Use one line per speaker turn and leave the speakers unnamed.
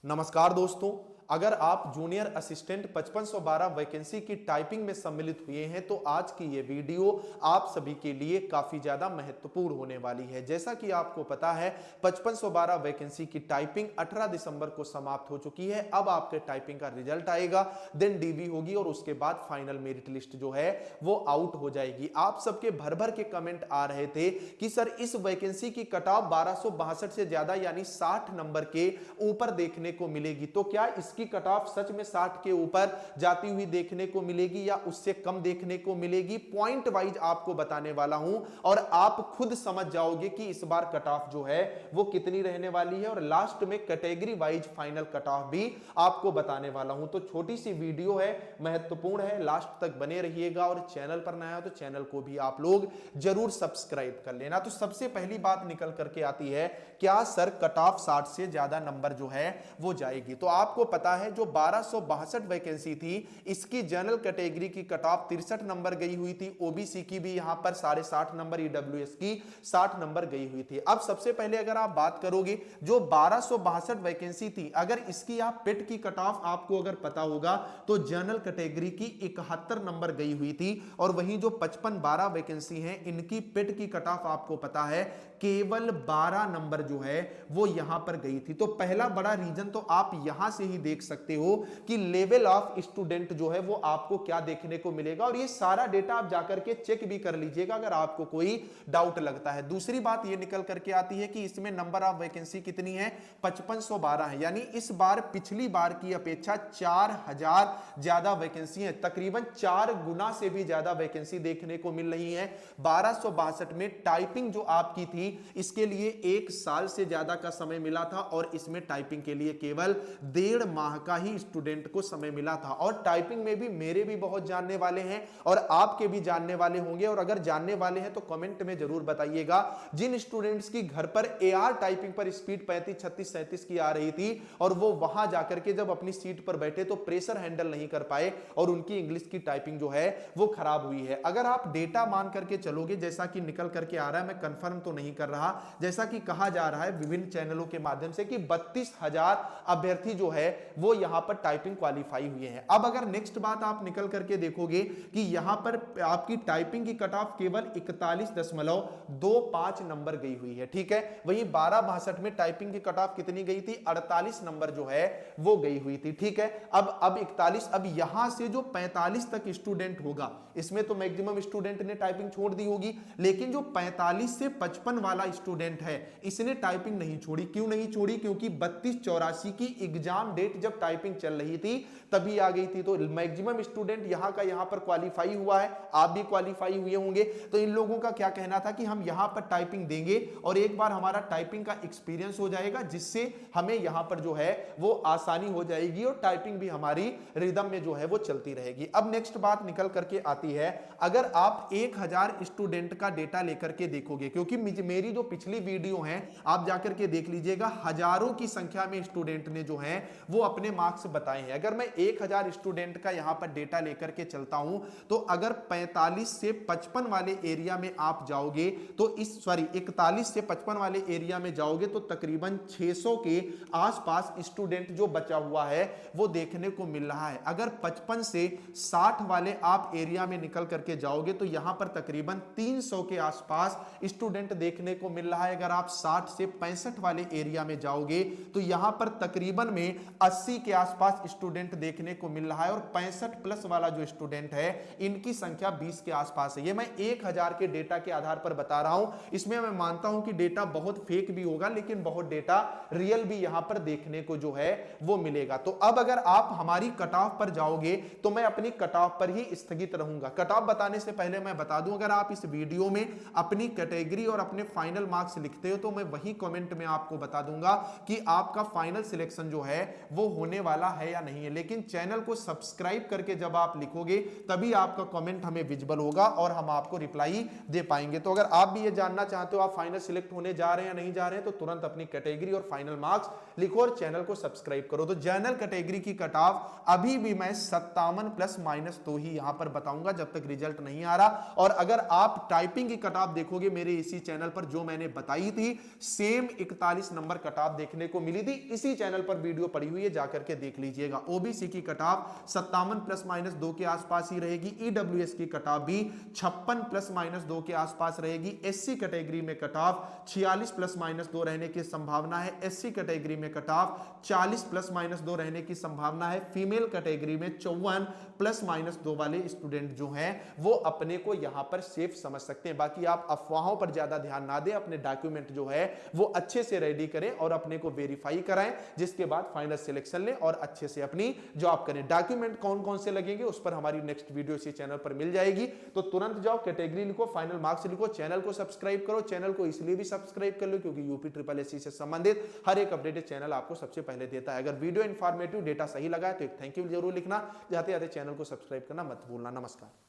नमस्कार दोस्तों, अगर आप जूनियर असिस्टेंट 5512 वैकेंसी की टाइपिंग में सम्मिलित हुए हैं तो आज की ये वीडियो आप सभी के लिए काफी ज्यादा महत्वपूर्ण होने वाली है। जैसा कि आपको पता है 5512 वैकेंसी की टाइपिंग 18 दिसंबर को समाप्त हो चुकी है। अब आपके टाइपिंग का रिजल्ट आएगा, देन डीवी होगी और उसके बाद फाइनल मेरिट लिस्ट जो है वो आउट हो जाएगी। आप सबके भर भर के कमेंट आ रहे थे कि सर इस वैकेंसी की कट ऑफ 1262 से ज्यादा यानी 60 नंबर के ऊपर देखने को मिलेगी, तो क्या इसकी कट ऑफ सच में 60 के ऊपर जाती हुई देखने को मिलेगी या उससे कम देखने को मिलेगी? पॉइंट वाइज आपको बताने वाला हूं और आप खुद समझ जाओगे कि इस बार कट ऑफ जो है वो कितनी रहने वाली है और लास्ट में category wise final cut off भी आपको बताने वाला हूं। तो छोटी सी वीडियो है, महत्वपूर्ण है, लास्ट तक बने रहिएगा और चैनल पर नया हो तो चैनल को भी आप लोग जरूर सब्सक्राइब कर लेना। तो सबसे पहली बात निकल करके आती है, क्या सर कट ऑफ 60 से ज्यादा नंबर जो है वो जाएगी? तो आपको पता है जो 1262 वैकेंसी थी इसकी जनरल कैटेगरी की कट ऑफ 63 नंबर गई हुई थी, ओबीसी की भी यहां पर 60.5 नंबर, ईडब्ल्यूएस की 60 नंबर गई हुई थी। अब सबसे पहले अगर आप बात करोगे जो 1262 वैकेंसी थी, अगर इसकी आप पेट की कट ऑफ आपको अगर पता होगा तो जनरल कैटेगरी की 71 नंबर गई हुई थी और वहीं जो 5512 वैकेंसी है इनकी पेट की कट ऑफ आपको पता है केवल 12 नंबर जो है वो यहां पर गई थी। तो पहला बड़ा रीजन तो आप यहां से ही देख सकते हो कि लेवल ऑफ स्टूडेंट जो है वो आपको क्या देखने को मिलेगा और ये सारा डेटा आप जाकर के चेक भी कर लीजिएगा अगर आपको कोई डाउट लगता है। दूसरी बात ये निकल करके आती है कि इसमें नंबर ऑफ वैकेंसी कितनी है? 5512 है, यानी इस बार पिछली बार की अपेक्षा 4000 ज्यादा वैकेंसी है, तकरीबन 4 गुना से भी ज्यादा वैकेंसी देखने को मिल रही है। 1262 में टाइपिंग जो आपकी थी इसके लिए 1 साल से ज्यादा का समय मिला था और इसमें टाइपिंग के लिए केवल 1.5 माह का ही स्टूडेंट को समय मिला था। और टाइपिंग में भी मेरे भी बहुत जानने वाले हैं और आपके भी जानने वाले होंगे, और अगर जानने वाले हैं तो कमेंट में जरूर बताइएगा जिन स्टूडेंट्स की घर पर एआर टाइपिंग पर स्पीड 35 36 37 की आ रही थी और वो वहां जाकर के जब अपनी सीट पर बैठे तो प्रेशर हैंडल नहीं कर पाए और उनकी इंग्लिश की टाइपिंग जो है वो खराब हुई है। अगर आप डेटा मान करके चलोगे, जैसा कि निकल करके आ रहा है, मैं कंफर्म तो नहीं कर रहा, जैसा कि कहा जा रहा है विभिन्न चैनलों के माध्यम से कि 32,000 अभ्यर्थी जो है वो यहां पर टाइपिंग क्वालिफाई हुए हैं। अब अगर नेक्स्ट बात आप निकल करके देखोगे कि यहां पर आपकी टाइपिंग की कट ऑफ केवल 41.25 नंबर गई हुई है, ठीक है। वहीं 1262 में टाइपिंग की कट ऑफ कितनी गई थी? 48 नंबर जो है वो गई हुई थी, ठीक है। अब 41, अब यहां से जो 45 तक स्टूडेंट होगा इसमें तो मैक्सिमम स्टूडेंट ने टाइपिंग छोड़ दी होगी, लेकिन जो 45 से 55 वाला स्टूडेंट है इसने टाइपिंग नहीं छोड़ी। क्यों नहीं छोड़ी? क्योंकि 3284 की एग्जाम डेट जब टाइपिंग चल रही थी तभी आ गई थी। तो मैक्सिमम स्टूडेंट यहां का यहां पर क्वालिफाई हुआ है, आप भी क्वालिफाई हुए होंगे। तो इन लोगों का क्या कहना था कि हम यहां पर टाइपिंग देंगे और एक बार हमारा टाइपिंग का एक्सपीरियंस हो जाएगा जिससे हमें यहां पर जो है वो आसानी हो जाएगी और टाइपिंग भी हमारी रिदम में जो है वो चलती रहेगी। अब नेक्स्ट बात निकल करके आती है, अगर आप 1000 स्टूडेंट का डेटा लेकर के देखोगे, क्योंकि मेरी जो पिछली वीडियो है आप जाकर के देख लीजिएगा, हजारों की संख्या में स्टूडेंट ने जो है वो अपने मार्क्स बताए हैं। अगर मैं 1000 स्टूडेंट का यहां पर डेटा लेकर के चलता हूं तो अगर 45 से 55 वाले एरिया में आप जाओगे तो 41 से 55 वाले एरिया में जाओगे तो तकरीबन 600 के आसपास स्टूडेंट जो बचा हुआ है वो देखने को मिल रहा है। अगर 55 से 60 वाले आप एरिया में निकल करके जाओगे तो यहां पर तकरीबन 300 के आसपास स्टूडेंट देखने को मिल रहा है। अगर आप 60 से 65 वाले एरिया में जाओगे तो यहां पर तकरीबन में 80 के आसपास स्टूडेंट देखने को मिल रहा है और 65 प्लस वाला जो स्टूडेंट है इनकी संख्या 20 के आसपास है। ये मैं 1000 के डेटा के आधार पर बता रहा हूं। इसमें मैं मानता हूं कि डेटा बहुत फेक भी होगा लेकिन बहुत डेटा रियल भी यहां पर देखने को जो है वो मिलेगा। तो अब अगर आप हमारी कट ऑफ पर जाओगे तो मैं अपनी कट ऑफ पर ही स्थगित रहूंगा। कट ऑफ बताने से पहले मैं बता दूं, अगर आप इस वीडियो में अपनी कैटेगरी और अपने फाइनल मार्क्स लिखते हो तो मैं वही कमेंट में आपको बता दूंगा कि आपका फाइनल सिलेक्शन जो है वो होने वाला है या नहीं है, लेकिन चैनल को सब्सक्राइब करके जब आप लिखोगे तभी आपका कमेंट हमें विजिबल होगा और हम आपको रिप्लाई दे पाएंगे। तो अगर आप भी ये जानना चाहते हो आप फाइनल सिलेक्ट होने जा रहे हैं या नहीं जा रहे हैं, तो तुरंत अपनी कैटेगरी और फाइनल मार्क्स लिखो और चैनल को सब्सक्राइब करो। तो जनरल कैटेगरी की कट ऑफ अभी भी मैं 57 प्लस माइनस 2 ही यहां पर बताऊंगा जब तक रिजल्ट नहीं आ रहा। और अगर आप टाइपिंग की कट ऑफ देखोगे मेरे इसी चैनल पर जो मैंने बताई थी, सेम 41 नंबर कट ऑफ देखने को मिली थी, इसी चैनल पर वीडियो पड़ी हुई है, जाकर के देख लीजिएगा। ओबीसी की कट ऑफ 57 प्लस माइनस 2 के आसपास ही रहेगी। ईडब्ल्यूएस की कट ऑफ भी 56 प्लस माइनस 2 के आसपास रहेगी। एससी कैटेगरी में कट ऑफ 46 प्लस माइनस 2 रहने की संभावना है। एससी कैटेगरी में कट ऑफ 40 प्लस माइनस 2 रहने की संभावना है। फीमेल कैटेगरी में 54 प्लस माइनस 2 वाले स्टूडेंट जो हैं वो अपने को यहां पर सेफ समझ सकते हैं। बाकी आप अफवाहों पर ज्यादा ध्यान ना दें, अपने डॉक्यूमेंट जो है वो अच्छे से रेडी करें और अपने को वेरीफाई कराएं, जिसके बाद फाइनल सिलेक्शन लें और अच्छे से अपनी जॉब करें। डॉक्यूमेंट कौन कौन से लगेंगे उस पर हमारी नेक्स्ट वीडियो इसी चैनल पर मिल जाएगी। तो तुरंत जाओ, कैटेगरी लिखो, फाइनल मार्क्स लिखो, चैनल को सब्सक्राइब करो। चैनल को इसलिए भी सब्सक्राइब कर लो क्योंकि यूपी ट्रिपल एससी से संबंधित हर एक अपडेटेड चैनल आपको सबसे पहले देता है। अगर वीडियो इंफॉर्मेटिव, डेटा सही लगा है तो एक थैंक यू जरूर लिखना। जाते जाते चैनल को सब्सक्राइब करना मत भूलना। नमस्कार।